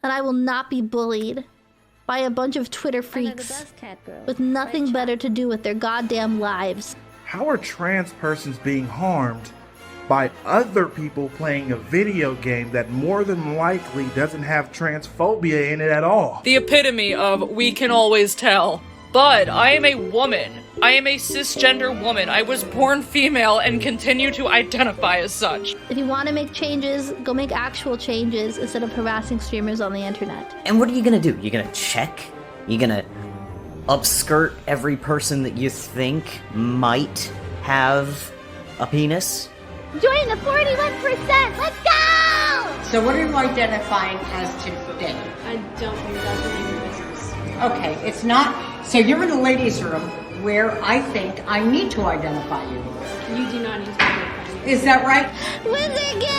And I will not be bullied by a bunch of Twitter freaks with nothing better to do with their goddamn lives. How are trans persons being harmed by other people playing a video game that more than likely doesn't have transphobia in it at all? The epitome of we can always tell. But I am a woman. I am a cisgender woman. I was born female and continue to identify as such. If you want to make changes, go make actual changes instead of harassing streamers on the internet. And what are you gonna do? You're gonna check? You're gonna upskirt every person that you think might have a penis? Join the 41%! Let's go! So what are you identifying as today? I don't think that's any of your business. Okay, it's not. So you're in the ladies' room where I think I need to identify you. You do not need to identify me. Is that right? Wizard game!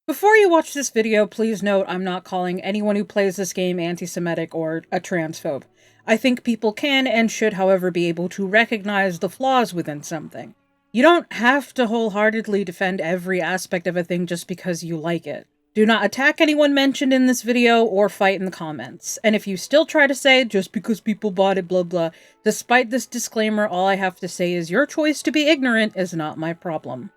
Before you watch this video, please note I'm not calling anyone who plays this game anti-Semitic or a transphobe. I think people can and should, however, be able to recognize the flaws within something. You don't have to wholeheartedly defend every aspect of a thing just because you like it. Do not attack anyone mentioned in this video or fight in the comments. And if you still try to say, just because people bought it, blah blah, despite this disclaimer, all I have to say is your choice to be ignorant is not my problem.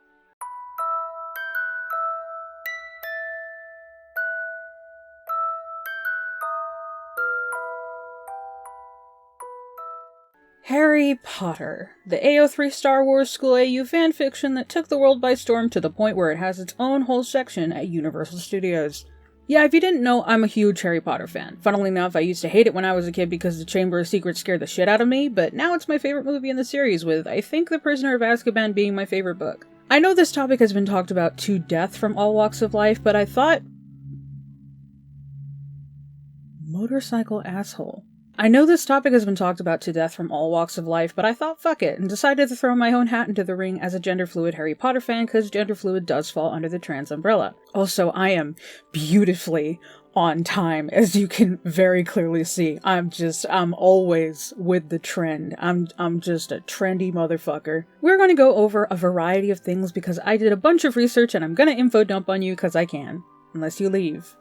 Harry Potter, the AO3 Star Wars School AU fanfiction that took the world by storm to the point where it has its own whole section at Universal Studios. Yeah, if you didn't know, I'm a huge Harry Potter fan. Funnily enough, I used to hate it when I was a kid because the Chamber of Secrets scared the shit out of me, but now it's my favorite movie in the series, with I think The Prisoner of Azkaban being my favorite book. I know this topic has been talked about to death from all walks of life, but I thought... Motorcycle asshole. I know this topic has been talked about to death from all walks of life, but I thought fuck it, and decided to throw my own hat into the ring as a gender-fluid Harry Potter fan, because gender-fluid does fall under the trans umbrella. Also, I am beautifully on time, as you can very clearly see. I'm always with the trend. I'm just a trendy motherfucker. We're going to go over a variety of things because I did a bunch of research and I'm gonna info dump on you because I can. Unless you leave.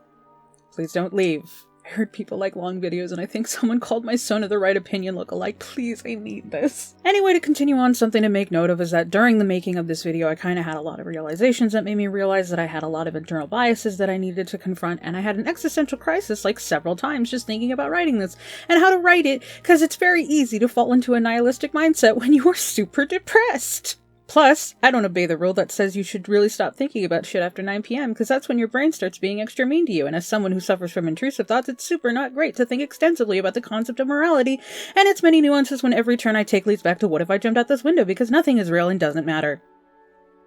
Please don't leave. I heard people like long videos, and I think someone called my son of the right opinion lookalike. Please, I need this. Anyway, to continue on, something to make note of is that during the making of this video, I kind of had a lot of realizations that made me realize that I had a lot of internal biases that I needed to confront, and I had an existential crisis like several times just thinking about writing this, and how to write it, because it's very easy to fall into a nihilistic mindset when you are super depressed. Plus, I don't obey the rule that says you should really stop thinking about shit after 9 p.m. because that's when your brain starts being extra mean to you, and as someone who suffers from intrusive thoughts, it's super not great to think extensively about the concept of morality and its many nuances when every turn I take leads back to what if I jumped out this window because nothing is real and doesn't matter.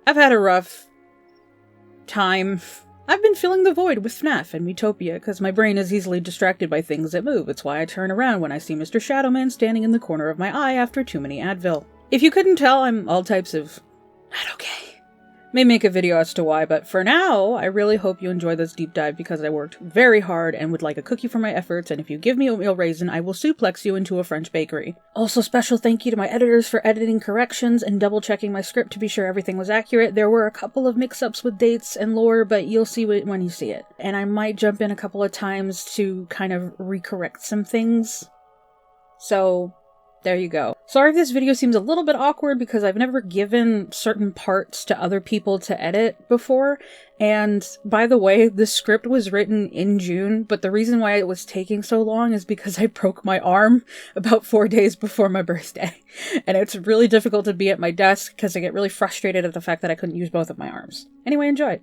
I've had a rough time. I've been filling the void with FNAF and Miitopia because my brain is easily distracted by things that move. It's why I turn around when I see Mr. Shadowman standing in the corner of my eye after too many Advil. If you couldn't tell, I'm all types of not okay. May make a video as to why, but for now, I really hope you enjoy this deep dive because I worked very hard and would like a cookie for my efforts, and if you give me oatmeal raisin, I will suplex you into a French bakery. Also, special thank you to my editors for editing corrections and double-checking my script to be sure everything was accurate. There were a couple of mix-ups with dates and lore, but you'll see it when you see it. And I might jump in a couple of times to kind of recorrect some things. So there you go. Sorry if this video seems a little bit awkward because I've never given certain parts to other people to edit before. And by the way, the script was written in June, but the reason why it was taking so long is because I broke my arm about 4 days before my birthday. And it's really difficult to be at my desk because I get really frustrated at the fact that I couldn't use both of my arms. Anyway, enjoy.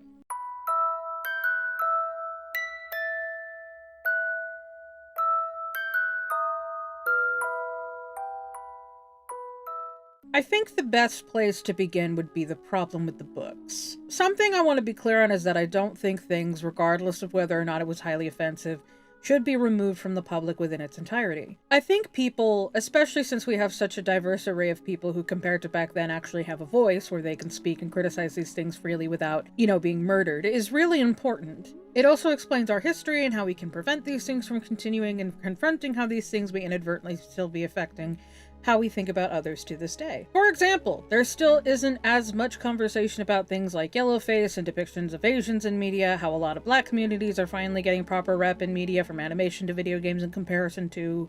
I think the best place to begin would be the problem with the books. Something I want to be clear on is that I don't think things, regardless of whether or not it was highly offensive, should be removed from the public within its entirety. I think people, especially since we have such a diverse array of people who compared to back then actually have a voice where they can speak and criticize these things freely without, being murdered, is really important. It also explains our history and how we can prevent these things from continuing and confronting how these things may inadvertently still be affecting how we think about others to this day. For example, there still isn't as much conversation about things like yellowface and depictions of Asians in media, how a lot of black communities are finally getting proper rep in media from animation to video games in comparison to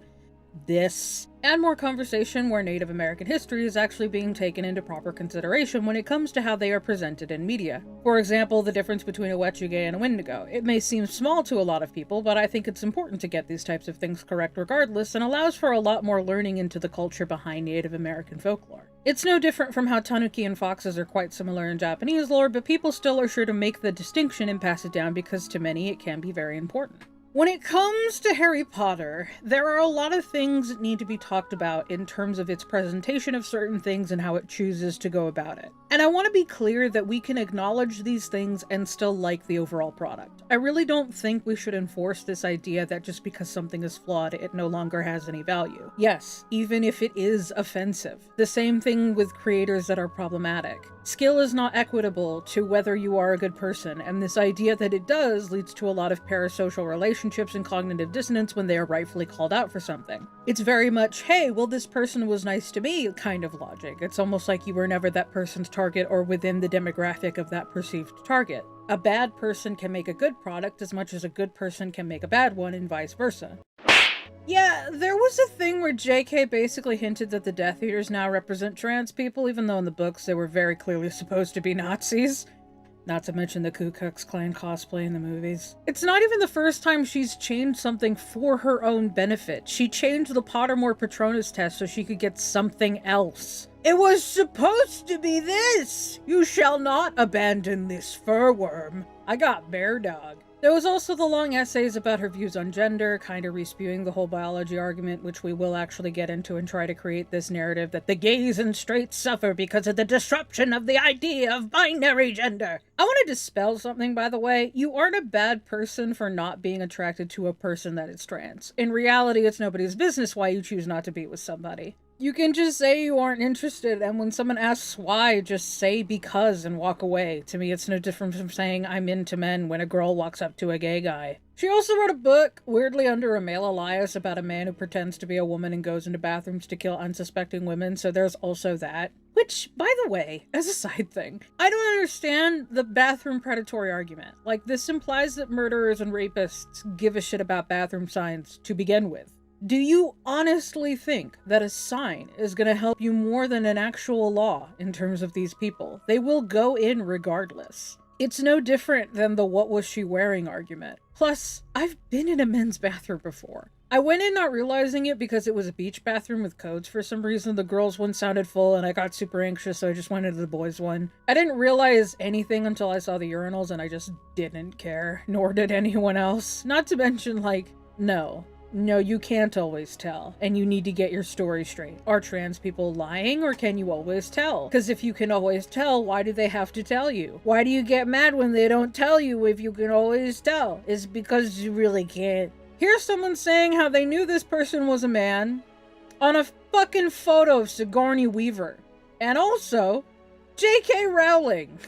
this, and more conversation where Native American history is actually being taken into proper consideration when it comes to how they are presented in media. For example, the difference between a Wet'suge and a Wendigo. It may seem small to a lot of people, but I think it's important to get these types of things correct regardless, and allows for a lot more learning into the culture behind Native American folklore. It's no different from how tanuki and foxes are quite similar in Japanese lore, but people still are sure to make the distinction and pass it down because to many it can be very important. When it comes to Harry Potter, there are a lot of things that need to be talked about in terms of its presentation of certain things and how it chooses to go about it. And I want to be clear that we can acknowledge these things and still like the overall product. I really don't think we should enforce this idea that just because something is flawed, it no longer has any value. Yes, even if it is offensive. The same thing with creators that are problematic. Skill is not equitable to whether you are a good person, and this idea that it does leads to a lot of parasocial relationships and cognitive dissonance when they are rightfully called out for something. It's very much, hey, well, this person was nice to me kind of logic. It's almost like you were never that person's target or within the demographic of that perceived target. A bad person can make a good product as much as a good person can make a bad one, and vice versa. Yeah, there was a thing where JK basically hinted that the Death Eaters now represent trans people, even though in the books they were very clearly supposed to be Nazis. Not to mention the Ku Klux Klan cosplay in the movies. It's not even the first time she's changed something for her own benefit. She changed the Pottermore Patronus test so she could get something else. It was supposed to be this! You shall not abandon this fur worm. I got bear dog. There was also the long essays about her views on gender, kinda respewing the whole biology argument, which we will actually get into and try to create this narrative that the gays and straights suffer because of the disruption of the idea of binary gender. I want to dispel something, by the way. You aren't a bad person for not being attracted to a person that is trans. In reality, it's nobody's business why you choose not to be with somebody. You can just say you aren't interested, and when someone asks why, just say because and walk away. To me, it's no different from saying I'm into men when a girl walks up to a gay guy. She also wrote a book, weirdly under a male alias, about a man who pretends to be a woman and goes into bathrooms to kill unsuspecting women, so there's also that. Which, by the way, as a side thing, I don't understand the bathroom predatory argument. Like, this implies that murderers and rapists give a shit about bathroom signs to begin with. Do you honestly think that a sign is going to help you more than an actual law in terms of these people? They will go in regardless. It's no different than the what was she wearing argument. Plus, I've been in a men's bathroom before. I went in not realizing it because it was a beach bathroom with codes for some reason. The girls' one sounded full and I got super anxious, so I just went into the boys' one. I didn't realize anything until I saw the urinals and I just didn't care, nor did anyone else. Not to mention, like, no, you can't always tell, and you need to get your story straight. Are trans people lying, or can you always tell? Because if you can always tell, why do they have to tell you? Why do you get mad when they don't tell you if you can always tell? It's because you really can't. Here's someone saying how they knew this person was a man on a fucking photo of Sigourney Weaver. And also, J.K. Rowling.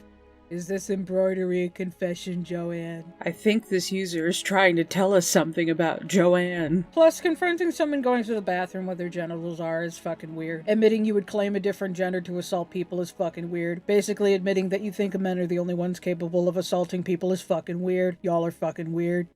Is this embroidery a confession, Joanne? I think this user is trying to tell us something about Joanne. Plus, confronting someone going to the bathroom where their genitals are is fucking weird. Admitting you would claim a different gender to assault people is fucking weird. Basically, admitting that you think men are the only ones capable of assaulting people is fucking weird. Y'all are fucking weird.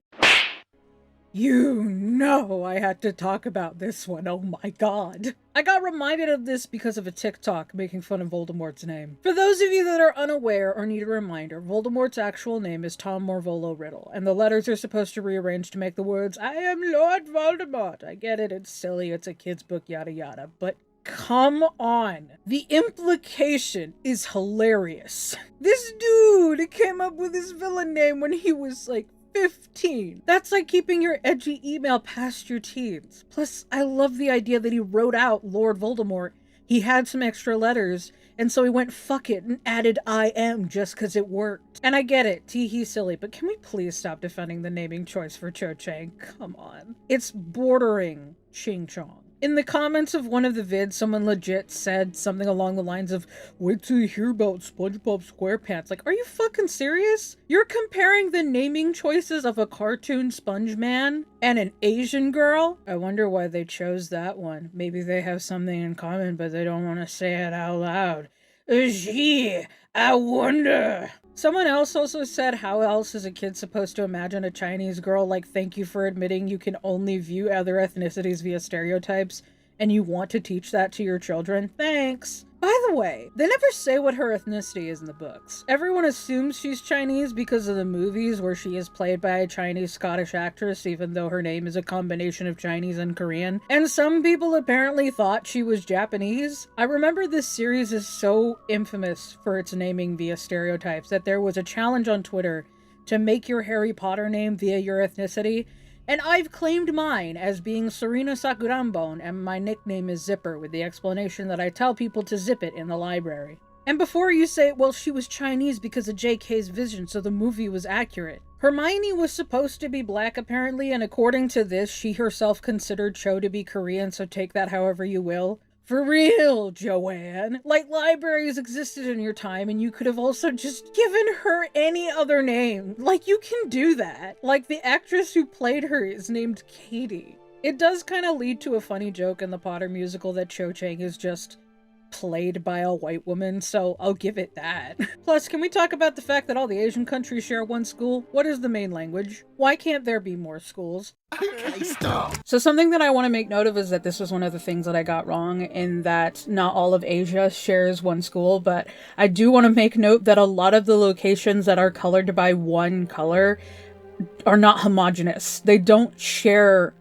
You know I had to talk about this one, oh my god. I got reminded of this because of a TikTok making fun of Voldemort's name. For those of you that are unaware or need a reminder, Voldemort's actual name is Tom Morvolo Riddle, and the letters are supposed to rearrange to make the words, I am Lord Voldemort. I get it, it's silly, it's a kid's book, yada yada, but come on. The implication is hilarious. This dude came up with his villain name when he was like 15. That's like keeping your edgy email past your teens. Plus, I love the idea that he wrote out Lord Voldemort. He had some extra letters, and so he went fuck it and added I am just cause it worked. And I get it, tee-hee silly, but can we please stop defending the naming choice for Cho Chang? Come on. It's bordering Ching Chong. In the comments of one of the vids, someone legit said something along the lines of, wait till you hear about SpongeBob SquarePants. Like, are you fucking serious? You're comparing the naming choices of a cartoon sponge man and an Asian girl? I wonder why they chose that one. Maybe they have something in common, but they don't want to say it out loud. Gee, I wonder. Someone else also said, how else is a kid supposed to imagine a Chinese girl? Like, thank you for admitting you can only view other ethnicities via stereotypes, and you want to teach that to your children? Thanks. By the way, they never say what her ethnicity is in the books. Everyone assumes she's Chinese because of the movies where she is played by a Chinese-Scottish actress, even though her name is a combination of Chinese and Korean. And some people apparently thought she was Japanese. I remember this series is so infamous for its naming via stereotypes that there was a challenge on Twitter to make your Harry Potter name via your ethnicity. And I've claimed mine as being Serena Sakurambone, and my nickname is Zipper, with the explanation that I tell people to zip it in the library. And before you say, well, she was Chinese because of JK's vision, so the movie was accurate. Hermione was supposed to be black, apparently, and according to this, she herself considered Cho to be Korean, so take that however you will. For real, Joanne. Like, libraries existed in your time, and you could have also just given her any other name. Like, you can do that. Like, the actress who played her is named Katie. It does kind of lead to a funny joke in the Potter musical that Cho Chang is just played by a white woman, so I'll give it that. Plus, can we talk about the fact that all the Asian countries share one school? What is the main language? Why can't there be more schools? Okay, stop. So something that I want to make note of is that this was one of the things that I got wrong, in that not all of Asia shares one school, but I do want to make note that a lot of the locations that are colored by one color are not homogenous. They don't share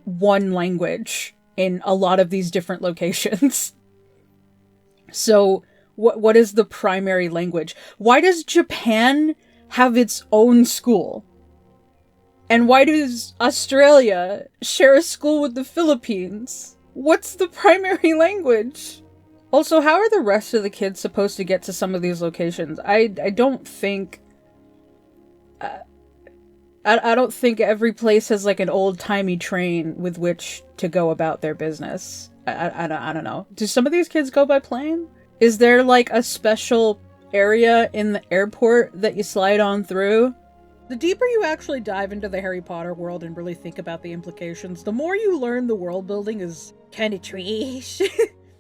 one language in a lot of these different locations. So what is the primary language? Why does Japan have its own school? And why does Australia share a school with the Philippines? What's the primary language? Also, how are the rest of the kids supposed to get to some of these locations? I don't think... I don't think every place has like an old-timey train with which to go about their business. I don't know. Do some of these kids go by plane? Is there like a special area in the airport that you slide on through? The deeper you actually dive into the Harry Potter world and really think about the implications, the more you learn the world building is kind of trash.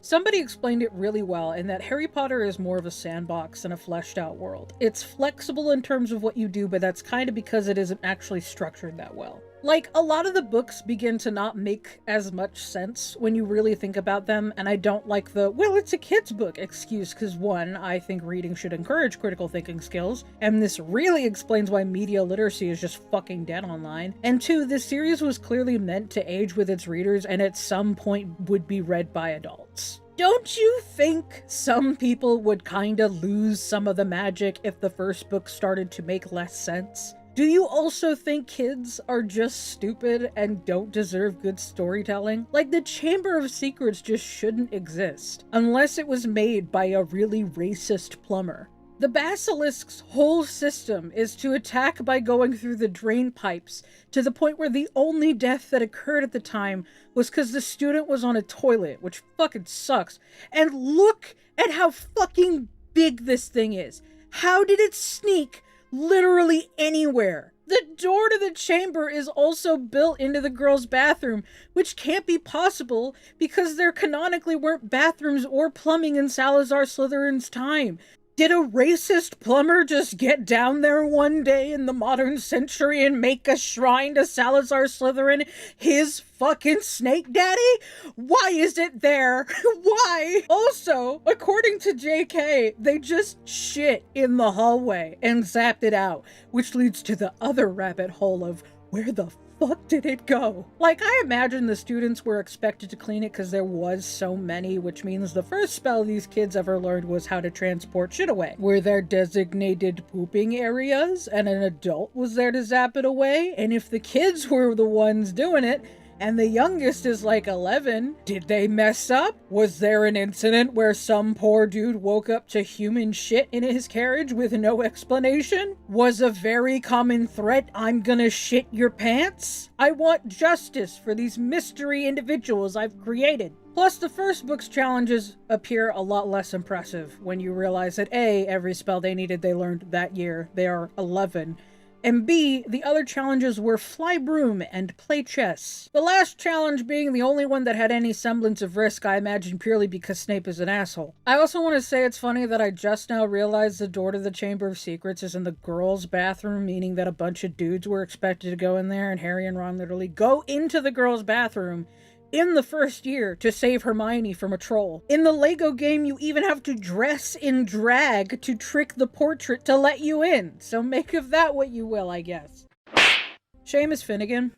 Somebody explained it really well in that Harry Potter is more of a sandbox than a fleshed out world. It's flexible in terms of what you do, but that's kind of because it isn't actually structured that well. Like, a lot of the books begin to not make as much sense when you really think about them, and I don't like the, well, it's a kid's book excuse, because one, I think reading should encourage critical thinking skills, and this really explains why media literacy is just fucking dead online, and two, this series was clearly meant to age with its readers and at some point would be read by adults. Don't you think some people would kinda lose some of the magic if the first book started to make less sense? Do you also think kids are just stupid and don't deserve good storytelling? Like, the Chamber of Secrets just shouldn't exist, unless it was made by a really racist plumber. The basilisk's whole system is to attack by going through the drain pipes, to the point where the only death that occurred at the time was because the student was on a toilet, which fucking sucks. And look at how fucking big this thing is. How did it sneak literally anywhere? The door to the chamber is also built into the girl's bathroom, which can't be possible because there canonically weren't bathrooms or plumbing in Salazar Slytherin's time. Did a racist plumber just get down there one day in the modern century and make a shrine to Salazar Slytherin, his fucking snake daddy? Why is it there? Why? Also, according to JK, they just shit in the hallway and zapped it out, which leads to the other rabbit hole of where the fuck did it go? Like, I imagine the students were expected to clean it because there was so many, which means the first spell these kids ever learned was how to transport shit away. Were there designated pooping areas and an adult was there to zap it away? And if the kids were the ones doing it, And the youngest is like 11. Did they mess up? Was there an incident where some poor dude woke up to human shit in his carriage with no explanation? Was a very common threat, "I'm gonna shit your pants"? I want justice for these mystery individuals I've created. Plus, the first book's challenges appear a lot less impressive when you realize that A, every spell they needed they learned that year, they are 11, and B, the other challenges were fly broom and play chess. The last challenge being the only one that had any semblance of risk, I imagine purely because Snape is an asshole. I also want to say it's funny that I just now realized the door to the Chamber of Secrets is in the girls' bathroom, meaning that a bunch of dudes were expected to go in there, and Harry and Ron literally go into the girls' bathroom in the first year to save Hermione from a troll. In the Lego game, you even have to dress in drag to trick the portrait to let you in. So make of that what you will, I guess. Seamus Finnegan.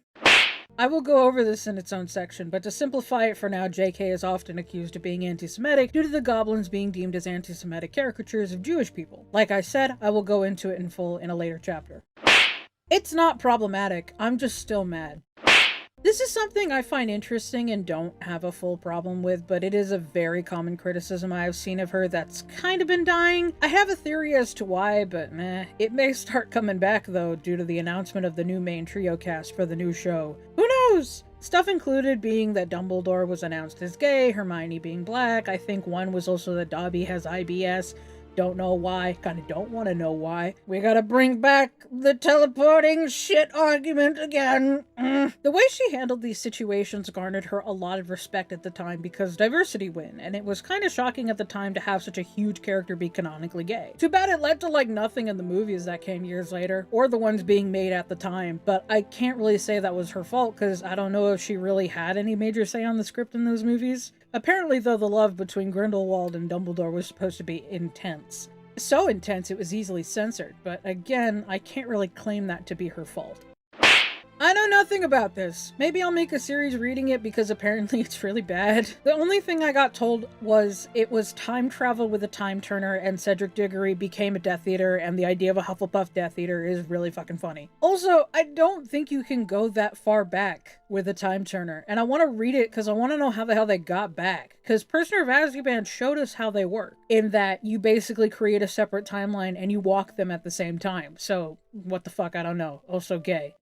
I will go over this in its own section, but to simplify it for now, JK is often accused of being anti-Semitic due to the goblins being deemed as anti-Semitic caricatures of Jewish people. Like I said, I will go into it in full in a later chapter. It's not problematic, I'm just still mad. This is something I find interesting and don't have a full problem with, but it is a very common criticism I have seen of her that's kind of been dying. I have a theory as to why, but meh. It may start coming back though due to the announcement of the new main trio cast for the new show. Who knows? Stuff included being that Dumbledore was announced as gay, Hermione being black, I think one was also that Dobby has IBS. Don't know why. Kinda don't want to know why. We gotta bring back the teleporting shit argument again. The way she handled these situations garnered her a lot of respect at the time because diversity win, and it was kinda shocking at the time to have such a huge character be canonically gay. Too bad it led to like nothing in the movies that came years later, or the ones being made at the time, but I can't really say that was her fault because I don't know if she really had any major say on the script in those movies. Apparently, though, the love between Grindelwald and Dumbledore was supposed to be intense. So intense it was easily censored, but again, I can't really claim that to be her fault. I know nothing about this. Maybe I'll make a series reading it because apparently it's really bad. The only thing I got told was it was time travel with a time turner and Cedric Diggory became a Death Eater and the idea of a Hufflepuff Death Eater is really fucking funny. Also, I don't think you can go that far back with a time turner and I want to read it because I want to know how the hell they got back. Because Prisoner of Azkaban showed us how they work in that you basically create a separate timeline and you walk them at the same time. So what the fuck, I don't know. Also gay.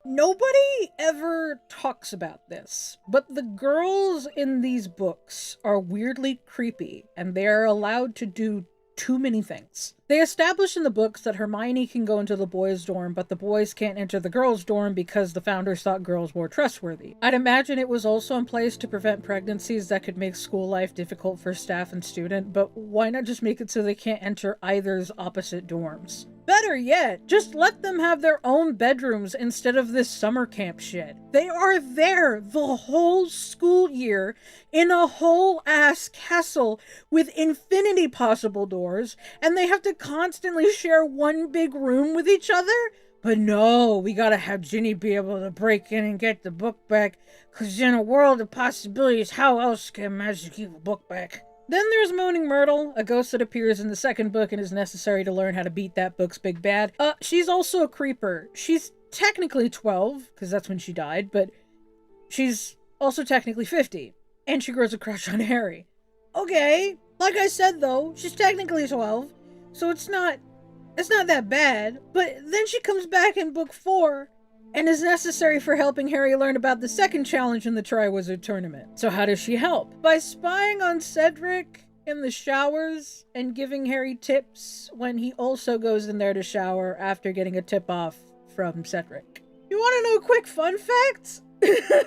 Nobody ever talks about this, but the girls in these books are weirdly creepy, and they are allowed to do too many things. They establish in the books that Hermione can go into the boys' dorm, but the boys can't enter the girls' dorm because the founders thought girls were trustworthy. I'd imagine it was also in place to prevent pregnancies that could make school life difficult for staff and student, but why not just make it so they can't enter either's opposite dorms? Better yet, just let them have their own bedrooms instead of this summer camp shit. They are there the whole school year in a whole ass castle with infinity possible doors, and they have to constantly share one big room with each other? But no, we gotta have Ginny be able to break in and get the book back, cause in a world of possibilities, how else can magic keep a book back? Then there's Moaning Myrtle, a ghost that appears in the second book and is necessary to learn how to beat that book's big bad. She's also a creeper. She's technically 12, because that's when she died, but she's also technically 50. And she grows a crush on Harry. Okay, like I said though, she's technically 12, so it's not that bad. But then she comes back in book 4, and is necessary for helping Harry learn about the second challenge in the Triwizard Tournament. So how does she help? By spying on Cedric in the showers and giving Harry tips when he also goes in there to shower after getting a tip-off from Cedric. You want to know a quick fun fact?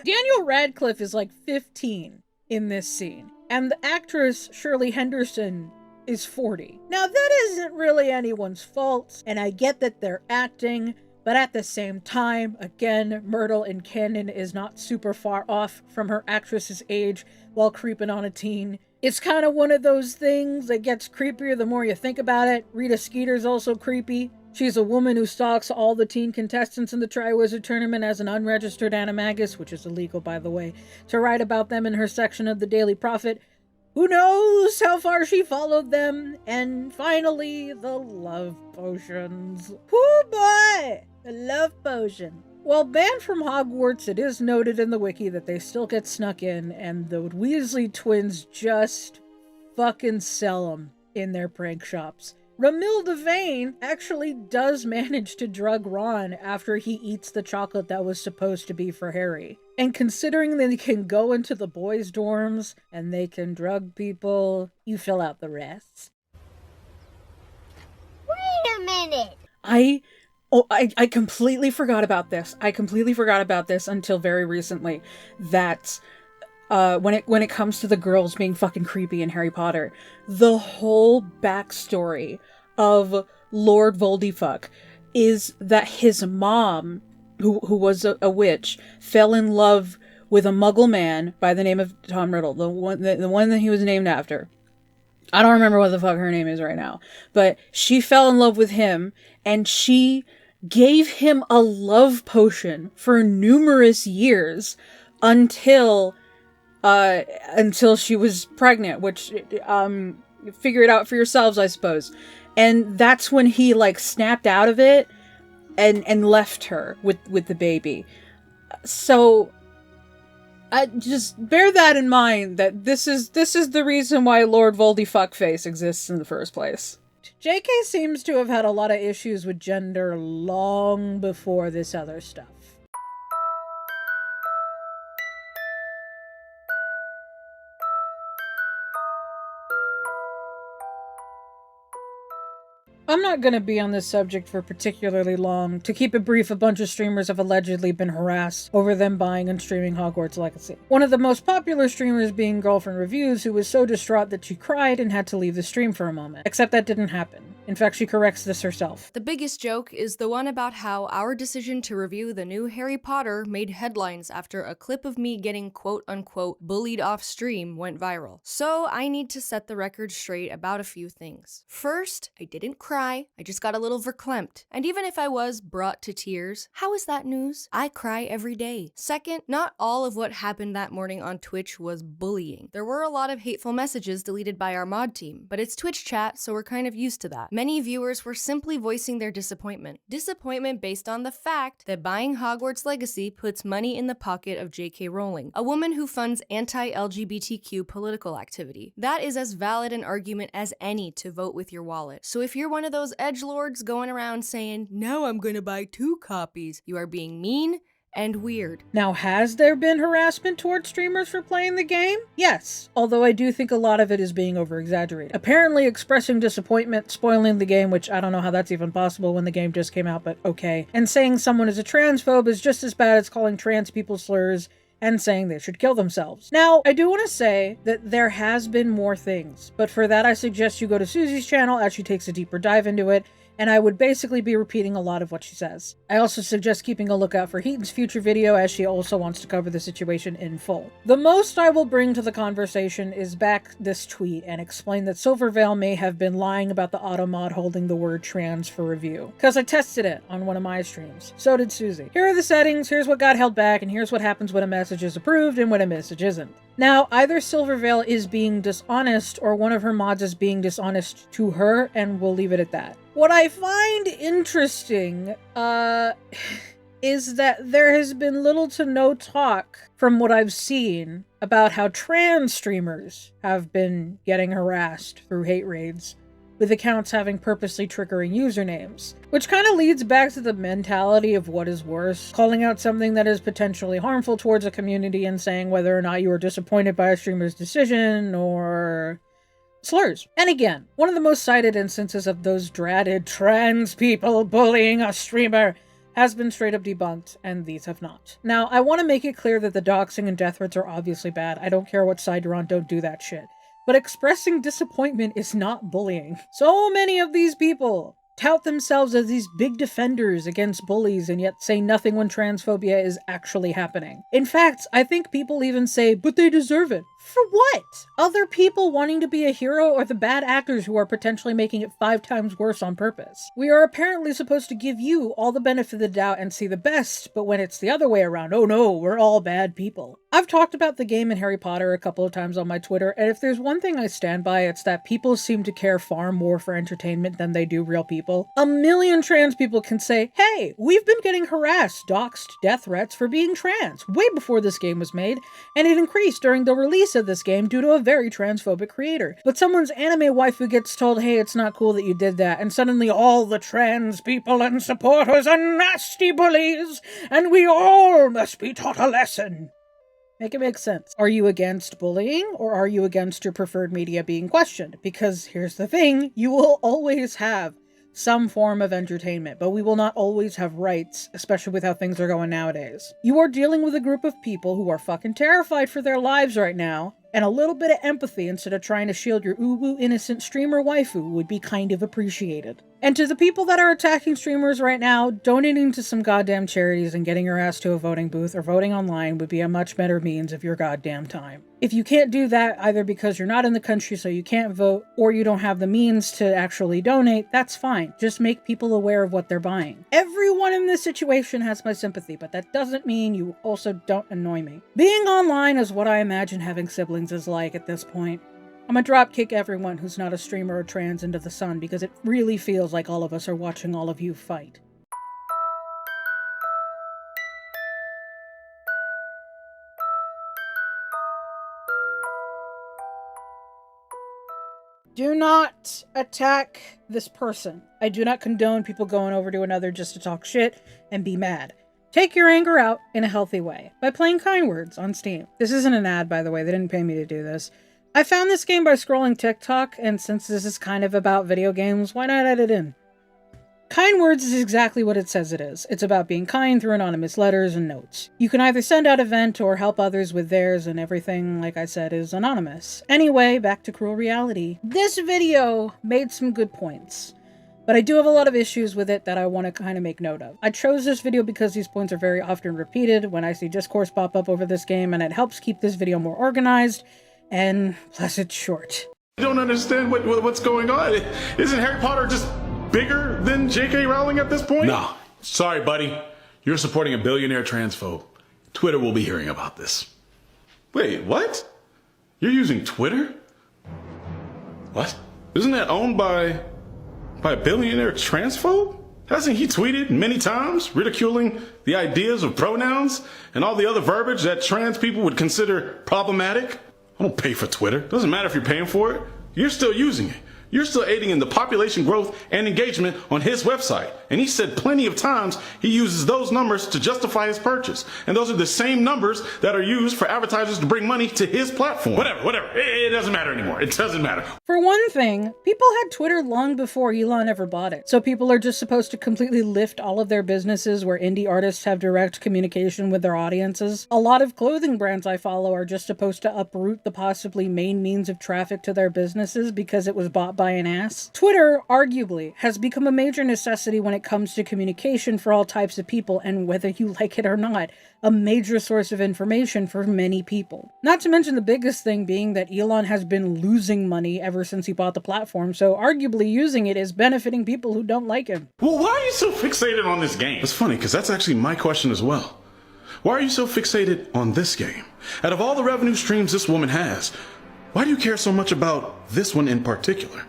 Daniel Radcliffe is like 15 in this scene, and the actress Shirley Henderson is 40. Now that isn't really anyone's fault, and I get that they're acting, but at the same time, again, Myrtle in canon is not super far off from her actress's age while creeping on a teen. It's kind of one of those things that gets creepier the more you think about it. Rita Skeeter's also creepy. She's a woman who stalks all the teen contestants in the Triwizard Tournament as an unregistered animagus, which is illegal by the way, to write about them in her section of the Daily Prophet. Who knows how far she followed them? And finally, the love potions. Whoo boy! The love potion. While banned from Hogwarts, it is noted in the wiki that they still get snuck in, and the Weasley twins just fucking sell them in their prank shops. Romilda Vane actually does manage to drug Ron after he eats the chocolate that was supposed to be for Harry. And considering that they can go into the boys' dorms and they can drug people, you fill out the rest. Wait a minute! I completely forgot about this. I completely forgot about this until very recently. That when it comes to the girls being fucking creepy in Harry Potter, the whole backstory of Lord Voldyfuck is that his mom, who was a witch, fell in love with a Muggle man by the name of Tom Riddle, the one that he was named after. I don't remember what the fuck her name is right now, but she fell in love with him, and she gave him a love potion for numerous years until she was pregnant, which, figure it out for yourselves, I suppose. And that's when he, like, snapped out of it and left her with the baby. So, just bear that in mind, that this is the reason why Lord Voldyfuckface exists in the first place. JK seems to have had a lot of issues with gender long before this other stuff. I'm not going to be on this subject for particularly long. To keep it brief, a bunch of streamers have allegedly been harassed over them buying and streaming Hogwarts Legacy. One of the most popular streamers being Girlfriend Reviews, who was so distraught that she cried and had to leave the stream for a moment. Except that didn't happen. In fact, she corrects this herself. The biggest joke is the one about how our decision to review the new Harry Potter made headlines after a clip of me getting quote-unquote bullied off stream went viral. So I need to set the record straight about a few things. First, I didn't cry, I just got a little verklempt. And even if I was brought to tears, how is that news? I cry every day. Second, not all of what happened that morning on Twitch was bullying. There were a lot of hateful messages deleted by our mod team, but it's Twitch chat, so we're kind of used to that. Many viewers were simply voicing their disappointment. Disappointment based on the fact that buying Hogwarts Legacy puts money in the pocket of J.K. Rowling, a woman who funds anti-LGBTQ political activity. That is as valid an argument as any to vote with your wallet. So if you're one of those edgelords going around saying, "Now I'm gonna buy 2 copies," you are being mean and weird. Now, has there been harassment towards streamers for playing the game? Yes, although I do think a lot of it is being over-exaggerated. Apparently expressing disappointment, spoiling the game, which I don't know how that's even possible when the game just came out, but okay, and saying someone is a transphobe is just as bad as calling trans people slurs and saying they should kill themselves. Now, I do want to say that there has been more things, but for that I suggest you go to Susie's channel as she takes a deeper dive into it, and I would basically be repeating a lot of what she says. I also suggest keeping a lookout for Heaton's future video, as she also wants to cover the situation in full. The most I will bring to the conversation is back this tweet and explain that Silverveil may have been lying about the automod holding the word trans for review, because I tested it on one of my streams. So did Susie. Here are the settings, here's what got held back, and here's what happens when a message is approved and when a message isn't. Now, either Silverveil is being dishonest or one of her mods is being dishonest to her, and we'll leave it at that. What I find interesting, is that there has been little to no talk from what I've seen about how trans streamers have been getting harassed through hate raids, with accounts having purposely triggering usernames. Which kind of leads back to the mentality of what is worse, calling out something that is potentially harmful towards a community and saying whether or not you are disappointed by a streamer's decision, or slurs. And again, one of the most cited instances of those dreaded trans people bullying a streamer has been straight up debunked, and these have not. Now, I want to make it clear that the doxing and death threats are obviously bad. I don't care what side you're on, don't do that shit. But expressing disappointment is not bullying. So many of these people tout themselves as these big defenders against bullies and yet say nothing when transphobia is actually happening. In fact, I think people even say, but they deserve it. For what? Other people wanting to be a hero or the bad actors who are potentially making it 5 times worse on purpose? We are apparently supposed to give you all the benefit of the doubt and see the best, but when it's the other way around, oh no, we're all bad people. I've talked about the game in Harry Potter a couple of times on my Twitter, and if there's one thing I stand by, it's that people seem to care far more for entertainment than they do real people. A million trans people can say, hey, we've been getting harassed, doxxed, death threats for being trans way before this game was made, and it increased during the release of this game due to a very transphobic creator. But someone's anime waifu gets told, hey, it's not cool that you did that, and suddenly all the trans people and supporters are nasty bullies, and we all must be taught a lesson. Make it make sense. Are you against bullying, or are you against your preferred media being questioned? Because here's the thing, you will always have some form of entertainment, but we will not always have rights, especially with how things are going nowadays. You are dealing with a group of people who are fucking terrified for their lives right now, and a little bit of empathy instead of trying to shield your uwu innocent streamer waifu would be kind of appreciated. And to the people that are attacking streamers right now, donating to some goddamn charities and getting your ass to a voting booth or voting online would be a much better means of your goddamn time. If you can't do that, either because you're not in the country so you can't vote, or you don't have the means to actually donate, that's fine. Just make people aware of what they're buying. Everyone in this situation has my sympathy, but that doesn't mean you also don't annoy me. Being online is what I imagine having siblings is like at this point. I'm gonna dropkick everyone who's not a streamer or trans into the sun because it really feels like all of us are watching all of you fight. Do not attack this person. I do not condone people going over to another just to talk shit and be mad. Take your anger out in a healthy way by playing Kind Words on Steam. This isn't an ad, by the way. They didn't pay me to do this. I found this game by scrolling TikTok, and since this is kind of about video games, why not add it in? Kind Words is exactly what it says it is. It's about being kind through anonymous letters and notes. You can either send out a vent or help others with theirs, and everything, like I said, is anonymous. Anyway, back to cruel reality. This video made some good points, but I do have a lot of issues with it that I want to kind of make note of. I chose this video because these points are very often repeated when I see discourse pop up over this game, and it helps keep this video more organized, and plus it's short. I don't understand what's going on. Isn't Harry Potter just bigger than J.K. Rowling at this point? No. Sorry, buddy. You're supporting a billionaire transphobe. Twitter will be hearing about this. Wait, what? You're using Twitter? What? Isn't that owned by a billionaire transphobe? Hasn't he tweeted many times ridiculing the ideas of pronouns and all the other verbiage that trans people would consider problematic? I don't pay for Twitter. Doesn't matter if you're paying for it. You're still using it. You're still aiding in the population growth and engagement on his website. And he said plenty of times he uses those numbers to justify his purchase. And those are the same numbers that are used for advertisers to bring money to his platform. Whatever. It doesn't matter anymore. It doesn't matter. For one thing, people had Twitter long before Elon ever bought it. So people are just supposed to completely lift all of their businesses where indie artists have direct communication with their audiences. A lot of clothing brands I follow are just supposed to uproot the possibly main means of traffic to their businesses because it was bought by an ass. Twitter, arguably, has become a major necessity when it comes to communication for all types of people, and whether you like it or not, a major source of information for many people. Not to mention the biggest thing being that Elon has been losing money ever since he bought the platform, so arguably using it is benefiting people who don't like him. Well, why are you so fixated on this game? It's funny, because that's actually my question as well. Why are you so fixated on this game? Out of all the revenue streams this woman has, why do you care so much about this one in particular?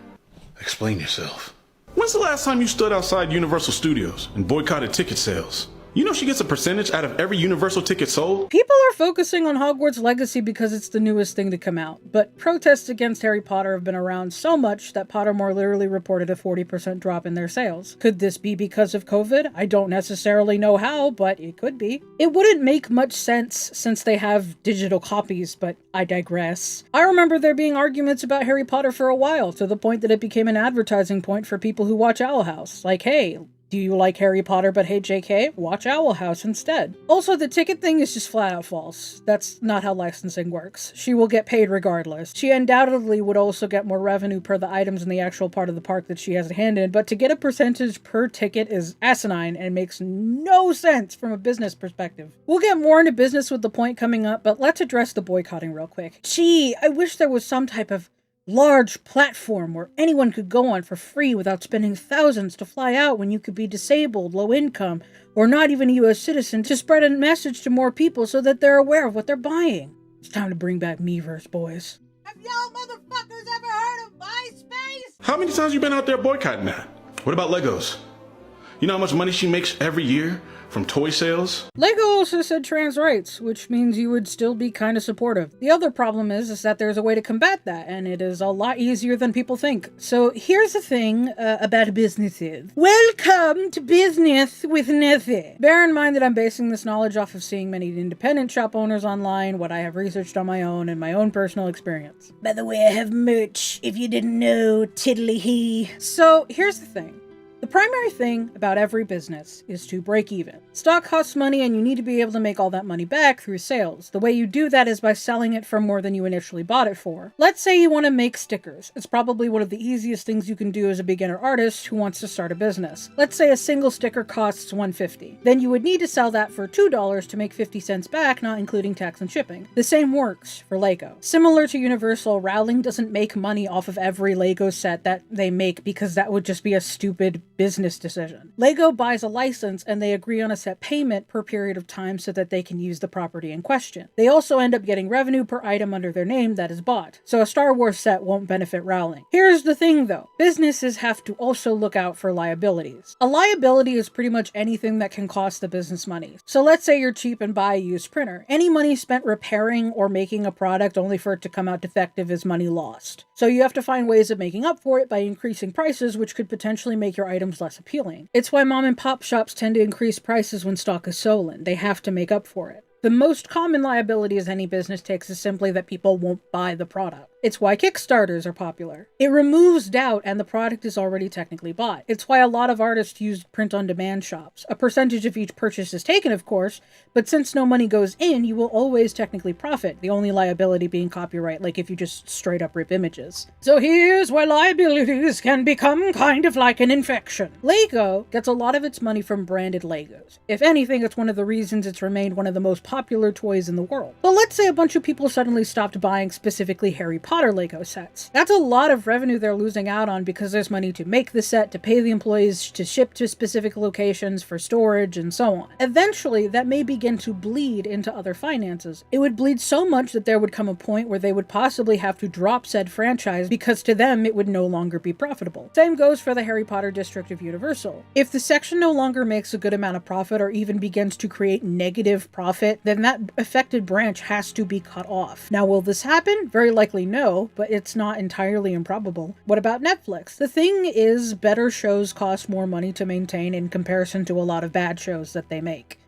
Explain yourself. When's the last time you stood outside Universal Studios and boycotted ticket sales? You know she gets a percentage out of every Universal ticket sold? People are focusing on Hogwarts Legacy because it's the newest thing to come out, but protests against Harry Potter have been around so much that Pottermore literally reported a 40% drop in their sales. Could this be because of COVID? I don't necessarily know how, but it could be. It wouldn't make much sense since they have digital copies, but I digress. I remember there being arguments about Harry Potter for a while, to the point that it became an advertising point for people who watch Owl House. Like, hey, Do you like Harry Potter but hate JK? Watch Owl House instead. Also, the ticket thing is just flat out false. That's not how licensing works. She will get paid regardless. She undoubtedly would also get more revenue per the items in the actual part of the park that she has a hand in, but to get a percentage per ticket is asinine and makes no sense from a business perspective. We'll get more into business with the point coming up, but let's address the boycotting real quick. Gee, I wish there was some type of large platform where anyone could go on for free without spending thousands to fly out when you could be disabled, low income, or not even a US citizen, to spread a message to more people so that they're aware of what they're buying. It's time to bring back Miiverse, boys. Have y'all motherfuckers ever heard of MySpace? How many times you been out there boycotting that? What about Legos? You know how much money she makes every year from toy sales? Lego also said trans rights, which means you would still be kind of supportive. The other problem is that there's a way to combat that, and it is a lot easier than people think. So here's the thing about businesses. Welcome to Business with Nethy. Bear in mind that I'm basing this knowledge off of seeing many independent shop owners online, what I have researched on my own, and my own personal experience. By the way, I have merch, if you didn't know, tiddly hee. So here's the thing. The primary thing about every business is to break even. Stock costs money and you need to be able to make all that money back through sales. The way you do that is by selling it for more than you initially bought it for. Let's say you want to make stickers. It's probably one of the easiest things you can do as a beginner artist who wants to start a business. Let's say a single sticker costs $1.50. Then you would need to sell that for $2 to make 50 cents back, not including tax and shipping. The same works for Lego. Similar to Universal, Rowling doesn't make money off of every Lego set that they make because that would just be a stupid business decision. Lego buys a license and they agree on a set payment per period of time so that they can use the property in question. They also end up getting revenue per item under their name that is bought, so a Star Wars set won't benefit Rowling. Here's the thing though, businesses have to also look out for liabilities. A liability is pretty much anything that can cost the business money. So let's say you're cheap and buy a used printer. Any money spent repairing or making a product only for it to come out defective is money lost. So you have to find ways of making up for it by increasing prices, which could potentially make your items less appealing. It's why mom and pop shops tend to increase prices when stock is stolen. They have to make up for it. The most common liabilities any business takes is simply that people won't buy the product. It's why Kickstarters are popular. It removes doubt and the product is already technically bought. It's why a lot of artists use print-on-demand shops. A percentage of each purchase is taken, of course, but since no money goes in, you will always technically profit, the only liability being copyright, like if you just straight up rip images. So here's why liabilities can become kind of like an infection. Lego gets a lot of its money from branded Legos. If anything, it's one of the reasons it's remained one of the most popular toys in the world. But let's say a bunch of people suddenly stopped buying specifically Harry Potter Lego sets. That's a lot of revenue they're losing out on because there's money to make the set, to pay the employees, to ship to specific locations for storage, and so on. Eventually, that may begin to bleed into other finances. It would bleed so much that there would come a point where they would possibly have to drop said franchise because to them it would no longer be profitable. Same goes for the Harry Potter district of Universal. If the section no longer makes a good amount of profit or even begins to create negative profit, then that affected branch has to be cut off. Now, will this happen? Very likely no, but it's not entirely improbable. What about Netflix? The thing is, better shows cost more money to maintain in comparison to a lot of bad shows that they make.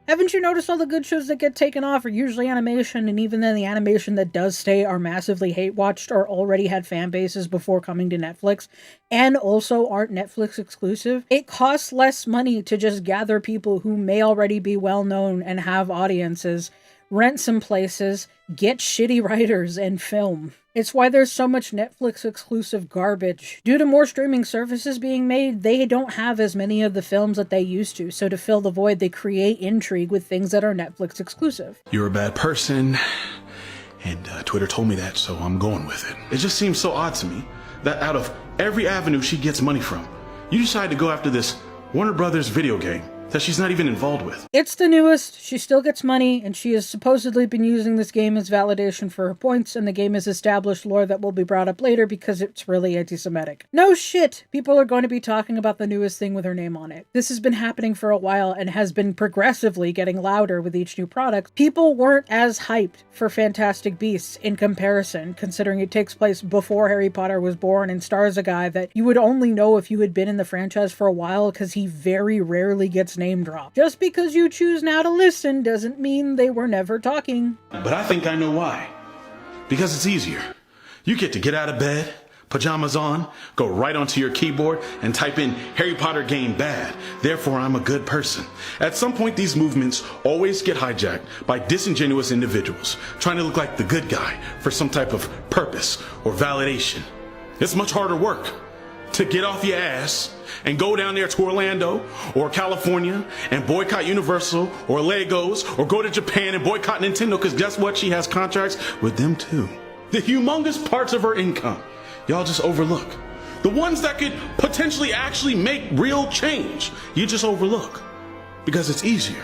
Haven't you noticed all the good shows that get taken off are usually animation, and even then the animation that does stay are massively hate-watched or already had fan bases before coming to Netflix, and also aren't Netflix exclusive? It costs less money to just gather people who may already be well-known and have audiences, rent some places, get shitty writers, and film. It's why there's so much Netflix exclusive garbage. Due to more streaming services being made, they don't have as many of the films that they used to, so to fill the void, they create intrigue with things that are Netflix exclusive. You're a bad person, and Twitter told me that, so I'm going with it. It just seems so odd to me that out of every avenue she gets money from, you decide to go after this Warner Brothers video game that she's not even involved with. It's the newest, she still gets money, and she has supposedly been using this game as validation for her points, and the game has established lore that will be brought up later because it's really anti-Semitic. No shit! People are going to be talking about the newest thing with her name on it. This has been happening for a while and has been progressively getting louder with each new product. People weren't as hyped for Fantastic Beasts in comparison, considering it takes place before Harry Potter was born and stars a guy that you would only know if you had been in the franchise for a while because he very rarely gets name drop. Just because you choose now to listen doesn't mean they were never talking. But I think I know why. Because it's easier. You get to get out of bed, Pajamas on, go right onto your keyboard and type in Harry Potter game bad, therefore I'm a good person. At some point, these movements always get hijacked by disingenuous individuals trying to look like the good guy for some type of purpose or validation. It's much harder work to get off your ass and go down there to Orlando or California and boycott Universal or Legos, or go to Japan and boycott Nintendo, because guess what? She has contracts with them too. The humongous parts of her income y'all just overlook. The ones that could potentially actually make real change, you just overlook. Because it's easier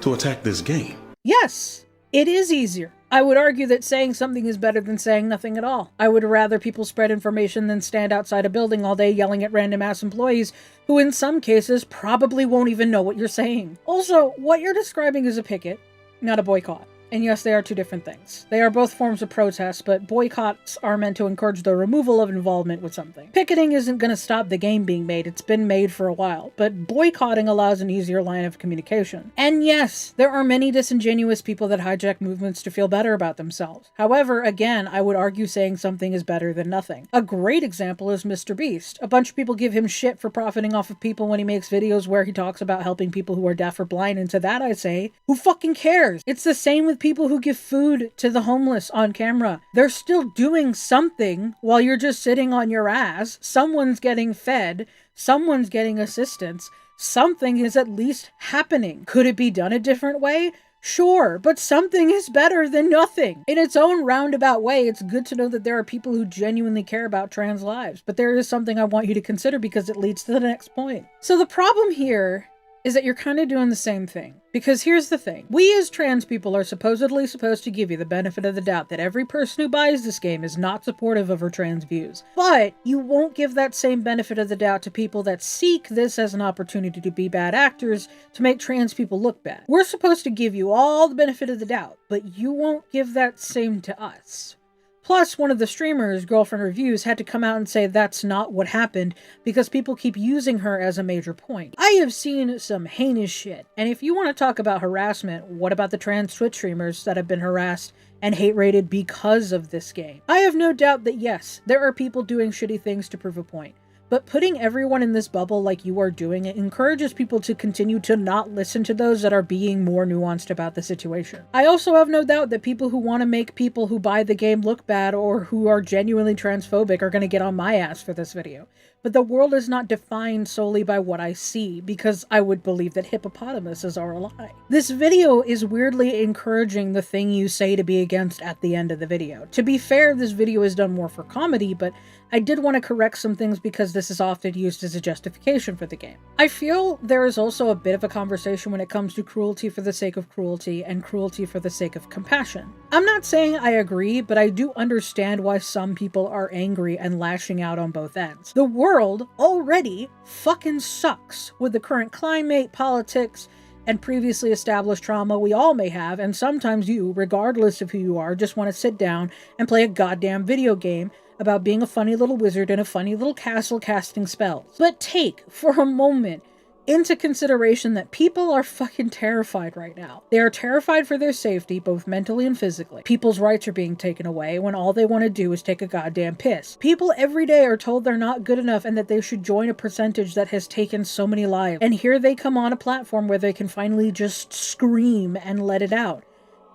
to attack this game. Yes, it is easier. I would argue that saying something is better than saying nothing at all. I would rather people spread information than stand outside a building all day yelling at random ass employees who in some cases probably won't even know what you're saying. Also, what you're describing is a picket, not a boycott. And yes, they are two different things. They are both forms of protest, but boycotts are meant to encourage the removal of involvement with something. Picketing isn't going to stop the game being made, it's been made for a while, but boycotting allows an easier line of communication. And yes, there are many disingenuous people that hijack movements to feel better about themselves. However, again, I would argue saying something is better than nothing. A great example is Mr. Beast. A bunch of people give him shit for profiting off of people when he makes videos where he talks about helping people who are deaf or blind, and to that I say, who fucking cares? It's the same with people who give food to the homeless on camera. They're still doing something while you're just sitting on your ass. Someone's getting fed. Someone's getting assistance. Something is at least happening. Could it be done a different way? Sure, but something is better than nothing. In its own roundabout way, it's good to know that there are people who genuinely care about trans lives, but there is something I want you to consider because it leads to the next point. So the problem here is that you're kind of doing the same thing. Because here's the thing. We as trans people are supposedly supposed to give you the benefit of the doubt that every person who buys this game is not supportive of her trans views. But you won't give that same benefit of the doubt to people that seek this as an opportunity to be bad actors to make trans people look bad. We're supposed to give you all the benefit of the doubt, but you won't give that same to us. Plus, one of the streamers, Girlfriend Reviews, had to come out and say that's not what happened because people keep using her as a major point. I have seen some heinous shit, and if you want to talk about harassment, what about the trans Twitch streamers that have been harassed and hate-rated because of this game? I have no doubt that yes, there are people doing shitty things to prove a point. But putting everyone in this bubble like you are doing it encourages people to continue to not listen to those that are being more nuanced about the situation. I also have no doubt that people who want to make people who buy the game look bad or who are genuinely transphobic are going to get on my ass for this video. But the world is not defined solely by what I see, because I would believe that hippopotamuses are a lie. This video is weirdly encouraging the thing you say to be against at the end of the video. To be fair, this video is done more for comedy, but I did want to correct some things because this is often used as a justification for the game. I feel there is also a bit of a conversation when it comes to cruelty for the sake of cruelty and cruelty for the sake of compassion. I'm not saying I agree, but I do understand why some people are angry and lashing out on both ends. The world already fucking sucks with the current climate, politics, and previously established trauma we all may have, and sometimes you, regardless of who you are, just want to sit down and play a goddamn video game about being a funny little wizard in a funny little castle casting spells. But take, for a moment, into consideration that people are fucking terrified right now. They are terrified for their safety, both mentally and physically. People's rights are being taken away when all they want to do is take a goddamn piss. People every day are told they're not good enough and that they should join a percentage that has taken so many lives. And here they come on a platform where they can finally just scream and let it out.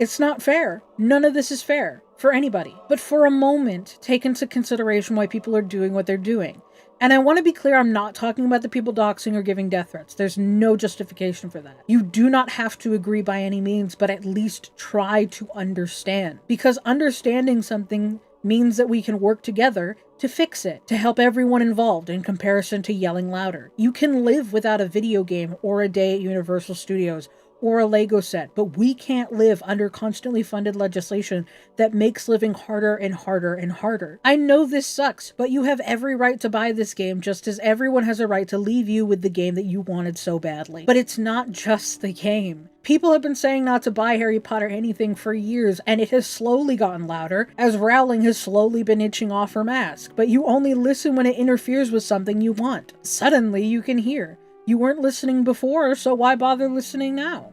It's not fair. None of this is fair for anybody. But for a moment, take into consideration why people are doing what they're doing. And I want to be clear, I'm not talking about the people doxing or giving death threats. There's no justification for that. You do not have to agree by any means, but at least try to understand. Because understanding something means that we can work together to fix it, to help everyone involved in comparison to yelling louder. You can live without a video game or a day at Universal Studios or a Lego set, but we can't live under constantly funded legislation that makes living harder and harder and harder. I know this sucks, but you have every right to buy this game just as everyone has a right to leave you with the game that you wanted so badly. But it's not just the game. People have been saying not to buy Harry Potter anything for years, and it has slowly gotten louder as Rowling has slowly been itching off her mask, but you only listen when it interferes with something you want. Suddenly you can hear. You weren't listening before, so why bother listening now?